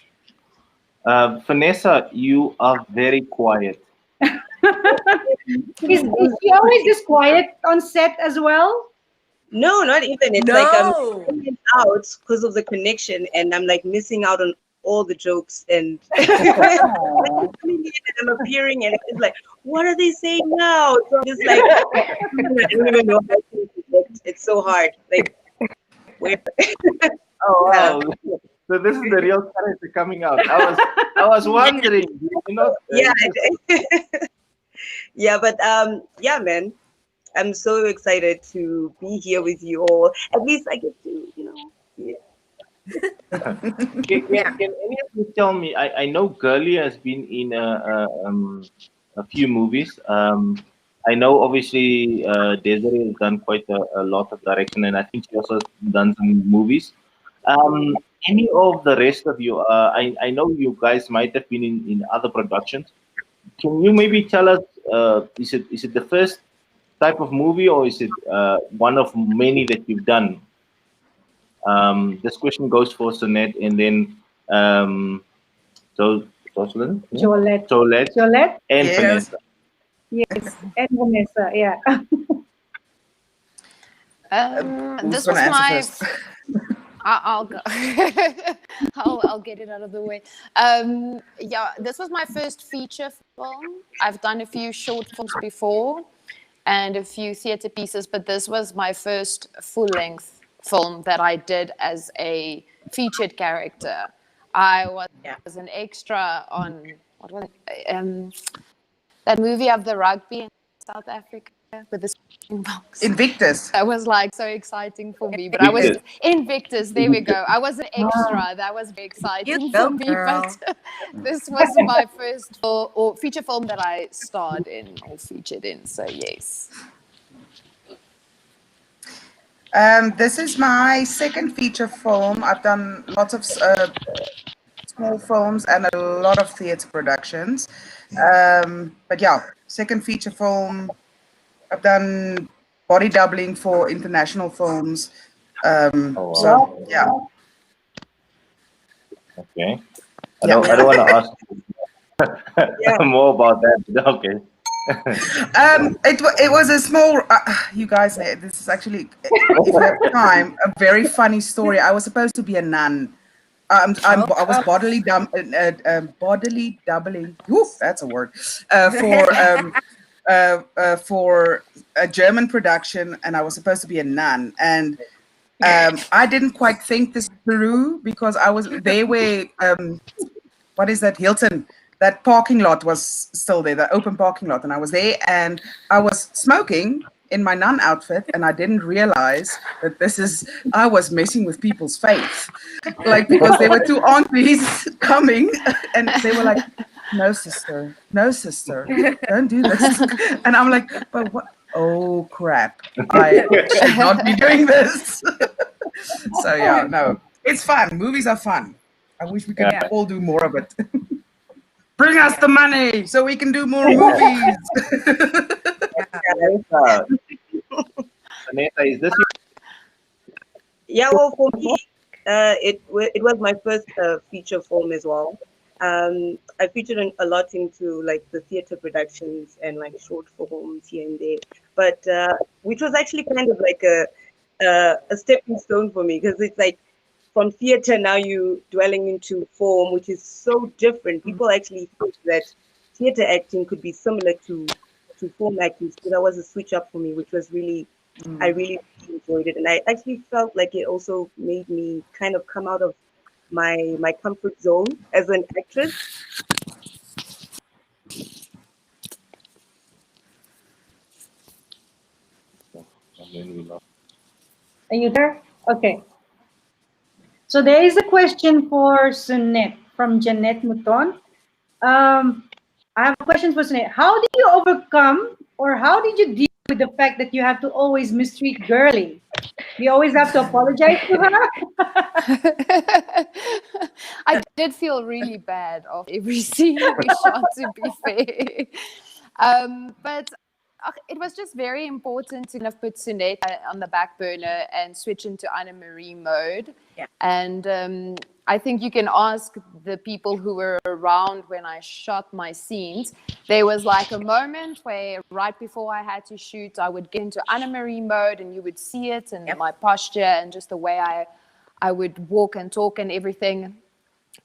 Vanessa, you are very quiet. Is she always this quiet on set as well? No, not even. It's No. like I'm in and out because of the connection, and I'm like missing out on all the jokes. And I'm appearing, and it's like, what are they saying now? So I'm just like, I don't even know how to connect. It's so hard. Like, where? Oh wow! So this is the real character coming out. I was wondering, you know. Yeah, yeah, but yeah, man, I'm so excited to be here with you all. At least I get to, you know. Yeah. Can any of you tell me? I know Girlie has been in a few movies. I know obviously Desiree has done quite a lot of direction, and I think she also has done some movies. Any of the rest of you? I know you guys might have been in other productions. Can you maybe tell us? Is it the first type of movie, or is it one of many that you've done? This question goes for Sunet, and then Joalette, and Yes. Vanessa. yes, and Vanessa, yeah. Who's This was gonna answer my. first? I'll go. I'll get it out of the way. Yeah, this was my first feature film. I've done a few short films before and a few theatre pieces, but this was my first full-length film that I did as a featured character. I was an extra on what was it? That movie of the rugby in South Africa with the Springboks. Invictus. That was like so exciting for me. But I was Invictus. There we go. I was an extra. That was very exciting You for go, me. girl. But this was my first or feature film that I starred in or featured in. So yes. This is my second feature film. I've done lots of small films and a lot of theatre productions. But yeah, second feature film. I've done body doubling for international films. wow. So yeah. Okay. I don't want to ask more about that. Okay. It was a small. You guys, this is actually, if you have time, a very funny story. I was supposed to be a nun. I was bodily doubling. Whew, that's a word. For a German production, and I was supposed to be a nun, and I didn't quite think this through because they were what is that, Hilton? That parking lot was still there, the open parking lot. And I was there and I was smoking in my nun outfit and I didn't realize that I was messing with people's faith. Like, because there were two aunties coming and they were like, no, sister, don't do this. And I'm like, but what? Oh, crap. I should not be doing this. So, yeah, no, it's fun. Movies are fun. I wish we could all do more of it. Bring us the money so we can do more movies. Vanessa, is this Yeah, well, for me, it was my first feature film as well. I featured a lot into like the theater productions and like short films here and there, but which was actually kind of like a stepping stone for me, because it's like from theater now you dwelling into form, which is so different. People actually think that theater acting could be similar to film acting, so that was a switch up for me, which was really I really enjoyed it, and I actually felt like it also made me kind of come out of my comfort zone as an actress. Are you there? Okay. So there is a question for Sunet from Janet Mouton. I have a question for Sunet. How did you overcome, or how did you deal with the fact that you have to always mistreat girly? You always have to apologize to her? I did feel really bad of every scene we shot, to be fair. But it was just very important to kind of put Sunet on the back burner and switch into Anna Marie mode. Yeah. And I think you can ask the people who were around when I shot my scenes. There was like a moment where right before I had to shoot, I would get into Anna Marie mode and you would see it and my posture and just the way I would walk and talk and everything.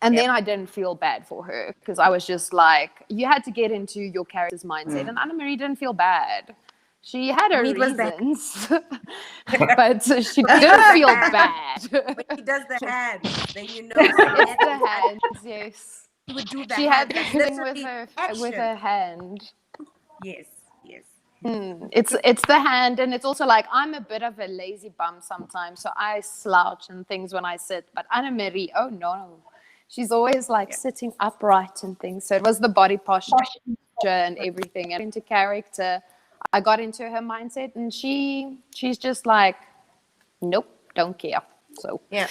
And then I didn't feel bad for her, because I was just like, you had to get into your character's mindset. And Anna Marie didn't feel bad. She had her reasons, but she didn't feel bad. When he does the hand, then you know. It's the hands, yes. He would do that. She had the thing with her hand. Yes, yes. It's the hand, and it's also like I'm a bit of a lazy bum sometimes, so I slouch and things when I sit. But Anna Marie, oh no, she's always like sitting upright and things. So it was the body posture and everything. And into character, I got into her mindset, and she's just like, nope, don't care. So yeah.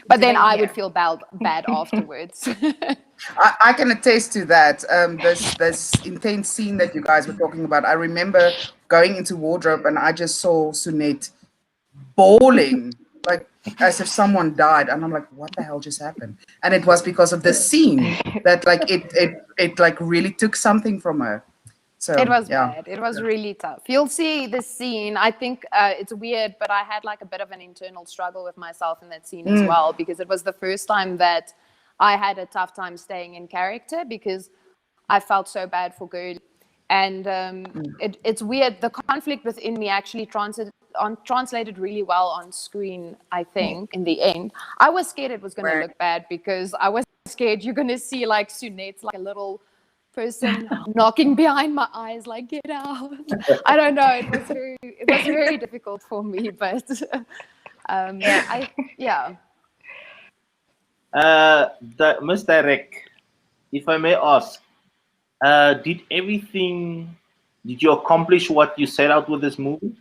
But then I would feel bad afterwards. I can attest to that. This intense scene that you guys were talking about. I remember going into wardrobe and I just saw Sunet bawling, like as if someone died, and I'm like, what the hell just happened? And it was because of this scene that like it like really took something from her. So it was bad. It was really tough. You'll see this scene. I think it's weird, but I had like a bit of an internal struggle with myself in that scene as well, because it was the first time that I had a tough time staying in character, because I felt so bad for Gertie. And it's weird. The conflict within me actually translated really well on screen, I think, in the end. I was scared it was going to look bad, because I was scared you're going to see like Sunet's like a little person knocking behind my eyes, like, get out. I don't know. It was very difficult for me, but Miss Direct, if I may ask, did you accomplish what you set out with this movie?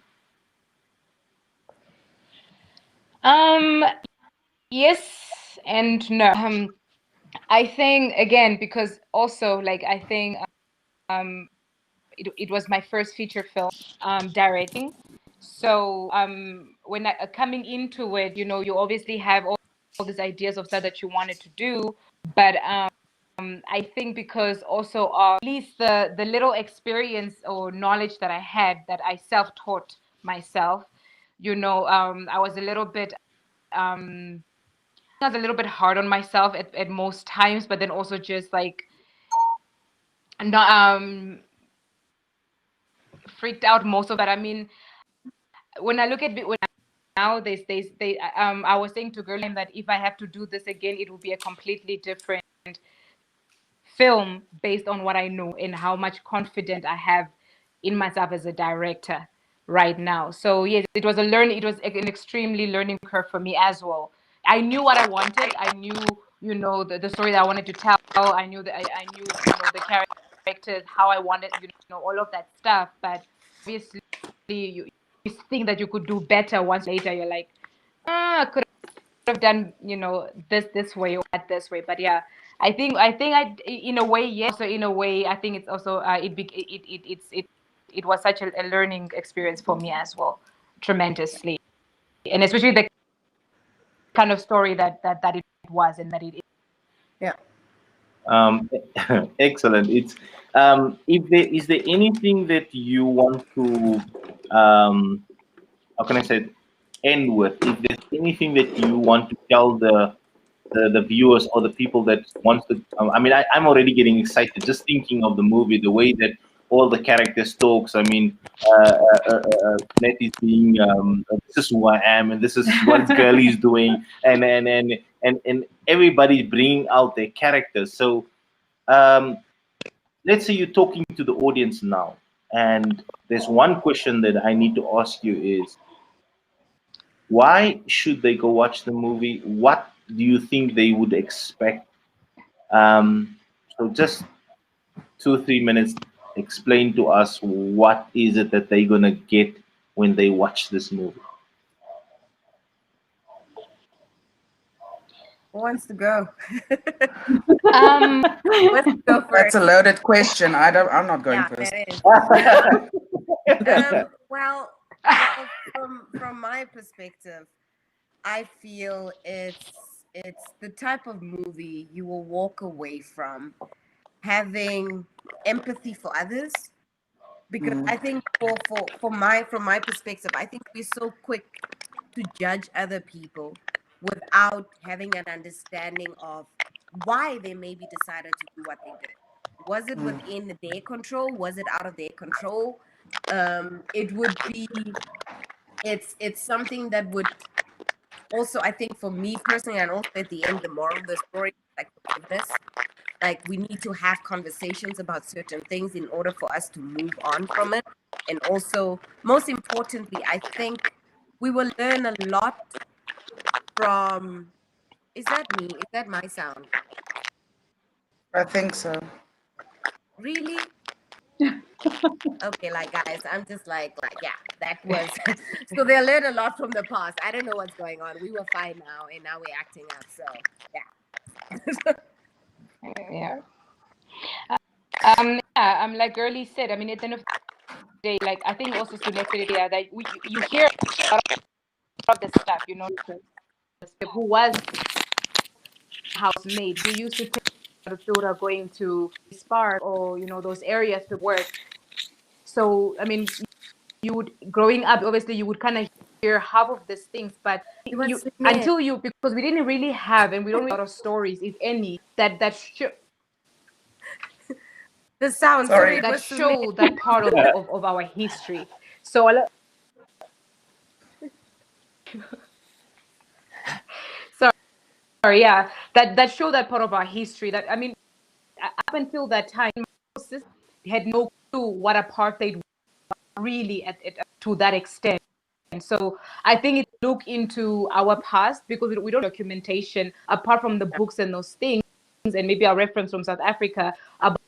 Yes and no. I think, again, because also like I think it was my first feature film directing. So when coming into it, you know, you obviously have all these ideas of stuff that you wanted to do, but I think because also at least the little experience or knowledge that I had, that I self-taught myself, you know, I was a little bit hard on myself at most times, but then also just like not freaked out most of that. I mean, when I look at it now, I was saying to Gerlin that if I have to do this again, it will be a completely different film based on what I know and how much confidence I have in myself as a director right now. So yes, it was an extremely learning curve for me as well. I knew what I wanted. I knew, the story that I wanted to tell. I knew that I knew, the characters, how I wanted, all of that stuff. But obviously, you think that you could do better. Once later, you're like, I could have done, this way or that this way. But yeah, I think in a way, yes. So in a way, I think it's also it was such a learning experience for me as well, tremendously, and especially the kind of story that it was and that it is. Yeah. Excellent. It's is there anything that you want to how can I say it, end with? If there's anything that you want to tell the viewers or the people that wants to, I mean, I'm already getting excited just thinking of the movie, the way that all the characters talks. I mean, Net is being, this is who I am, and this is what Girlie is doing, and everybody's bringing out their characters. So, let's say you're talking to the audience now, and there's one question that I need to ask you is, why should they go watch the movie? What do you think they would expect? So just 2 or 3 minutes, explain to us what is it that they're gonna get when they watch this movie. Who wants to go? Let's go first. That's a loaded question. I'm not going first. That is. Well, from my perspective, I feel it's the type of movie you will walk away from having empathy for others, because I think from my perspective, I think we're so quick to judge other people without having an understanding of why they maybe decided to do what they did. Was it within their control? Was it out of their control? It would be, it's something that would also, I think for me personally, and also at the end, the moral of the story, like forgiveness. Like, we need to have conversations about certain things in order for us to move on from it. And also, most importantly, I think we will learn a lot from, is that me? Is that my sound? I think so. Really? Okay, like, guys, I'm just like, yeah, that was, so they'll learn a lot from the past. I don't know what's going on. We were fine now, and now we're acting up, so, yeah. Yeah. I'm like Girlie said, I mean, at the end of the day, like, I think also Sunet said it, yeah, that you hear a lot of this stuff, who was housemaid, who used to take Kaura going to Spark or, those areas to work. So, I mean, you would, growing up, obviously, you would kind of hear half of these things, but because we didn't really have, and we don't have a lot of stories, if any, that the sound, sorry, that show that part of our history. So sorry, yeah, that show that part of our history. That, I mean, up until that time, most had no clue what apartheid really to that extent. And so I think it look into our past, because we don't have documentation apart from the books and those things, and maybe a reference from South Africa about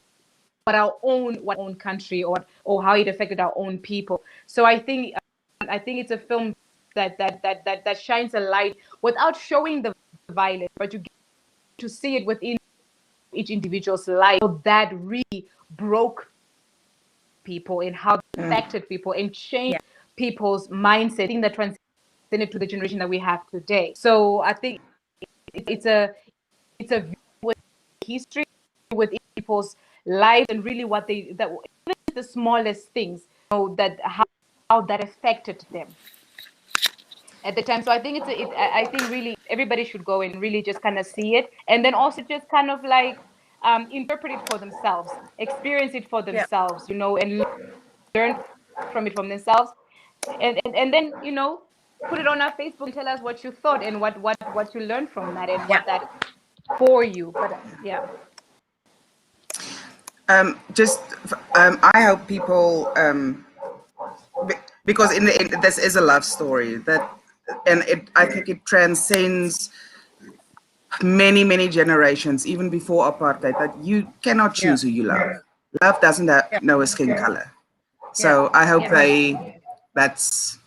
our own country or how it affected our own people. So I think it's a film that shines a light without showing the violence, but you get to see it within each individual's life. So that really broke people and how it affected people and changed people's mindset, thing that transcended to the generation that we have today. So I think it's a view with history, with people's lives, and really what even the smallest things, that how that affected them at the time. So I think I think really everybody should go and really just kind of see it, and then also just kind of like interpret it for themselves, experience it for themselves, and learn from it from themselves, and then put it on our Facebook and tell us what you thought and what you learned from that, and what that for you. But yeah. I hope people, because in the end, this is a love story I think it transcends many generations, even before apartheid, that you cannot choose who you love. Love doesn't know a skin color. So I hope that's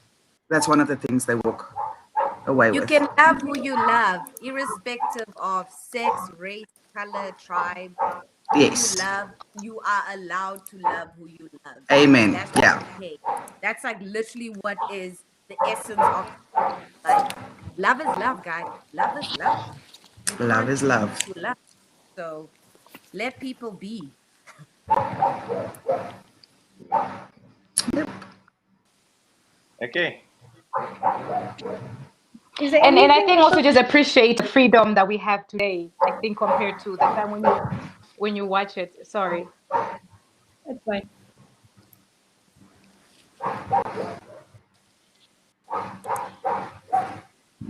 one of the things they walk away You with. can love who you love, irrespective of sex, race, color, tribe. Yes. You love, you are allowed to love who you love. Amen. That's Yeah. okay. That's like literally what is the essence of like love is love, guys. Love is love. You Love can't is choose love. who you love. So let people be. Okay. Is there And I anything think else? also just appreciate the freedom that we have today. I think compared to the time when you watch it. Sorry. That's fine.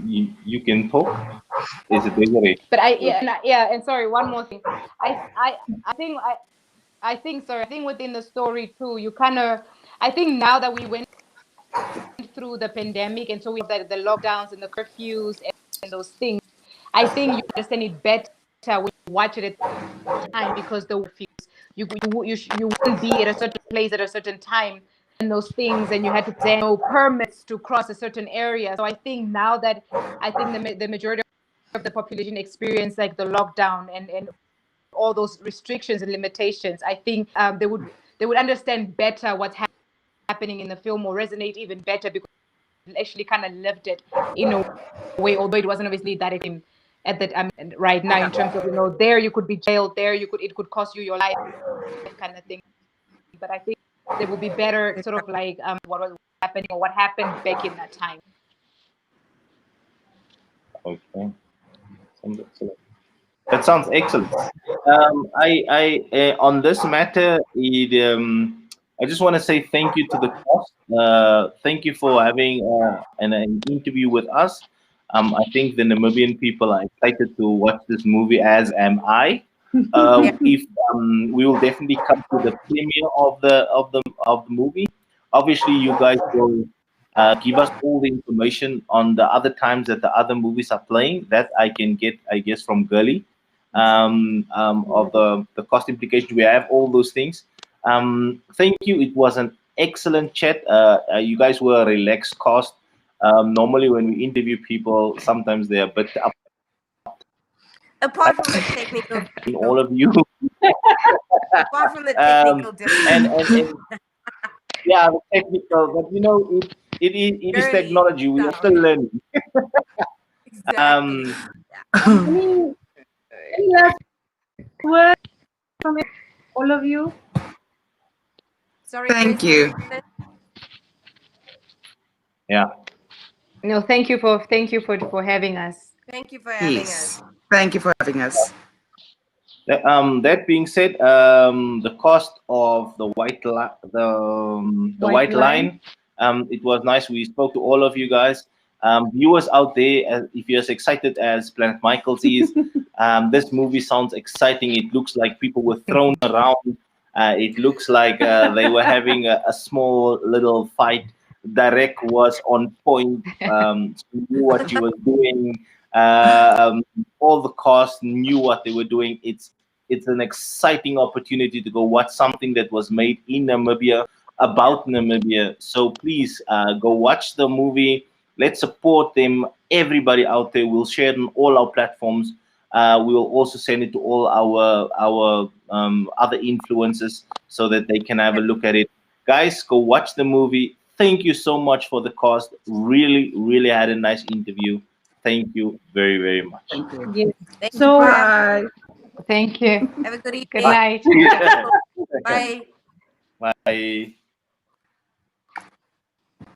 You can talk. Is it Desiree? But and sorry, one more thing. I think within the story too, you kind of, I think now that we went through the pandemic and so we have the lockdowns and the curfews and those things, I think you understand it better when you watch it at the time, because the curfews, you wouldn't be at a certain place at a certain time and those things, and you had to get no permits to cross a certain area. So I think now that the majority of the population experience like the lockdown and all those restrictions and limitations, I think they would understand better what's happening in the film, or resonate even better, because they actually kind of lived it in a way, although it wasn't obviously that extreme at that right now, in terms of, there you could be jailed, there it could cost you your life, kind of thing. But I think there will be better sort of like what was happening or what happened back in that time. Okay. That sounds excellent. I on this matter, I just want to say thank you to the cast. Thank you for having an interview with us. I think the Namibian people are excited to watch this movie, as am I. If we will definitely come to the premiere of the movie. Obviously, you guys will give us all the information on the other times that the other movies are playing. That I can get, I guess, from Gurley. Of the cost implications, we have all those things. Thank you. It was an excellent chat. You guys were a relaxed cast. Normally, when we interview people, sometimes they are a bit up. Apart from the technical, All of you. apart from the technical and yeah, the technical, but it is technology. We are still learning. Exactly. Any last word from all of you? Sorry. Thank you. Yeah. No, thank you for having us. Thank you for having Yes. us. Thank you for having us. That being said, the cost of the white line, it was nice. We spoke to all of you guys. Viewers out there, if you're as excited as Planet Michaels is, this movie sounds exciting. It looks like people were thrown around. It looks like they were having a small little fight. Derek was on point. She knew what she was doing. All the cast knew what they were doing. It's an exciting opportunity to go watch something that was made in Namibia, about Namibia. So please go watch the movie. Let's support them. Everybody out there, will share it on all our platforms. We will also send it to all our other influencers so that they can have a look at it. Guys, go watch the movie. Thank you so much for the cast. Really, really had a nice interview. Thank you very, very much. Thank you. Yes. Thank you So, for having Bye. Thank you. Have a good evening. Good night. Bye. Bye.